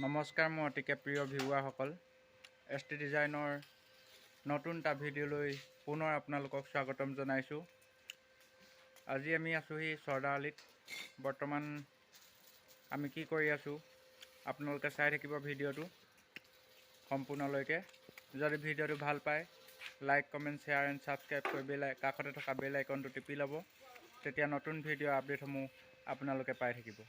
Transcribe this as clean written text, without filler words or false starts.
নমস্কাৰ মোৰ অতিকে প্ৰিয় ভিউৱাৰসকল, এছটি ডিজাইনৰ নতুন এটা ভিডিঅ'লৈ পুনৰ আপোনালোকক স্বাগতম জনাইছোঁ। আজি আমি আছোঁহি চৰ্দাআলিত। বৰ্তমান আমি কি কৰি আছোঁ আপোনালোকে চাই থাকিব ভিডিঅ'টো সম্পূৰ্ণলৈকে। যদি ভিডিঅ'টো ভাল পায় like, comment, share and subscribe কৰি কাষতে থকা বেল আইকনটো টিপি ল'ব। তেতিয়া নতুন ভিডিঅ' আপডেটসমূহ আপোনালোকে পাই থাকিব।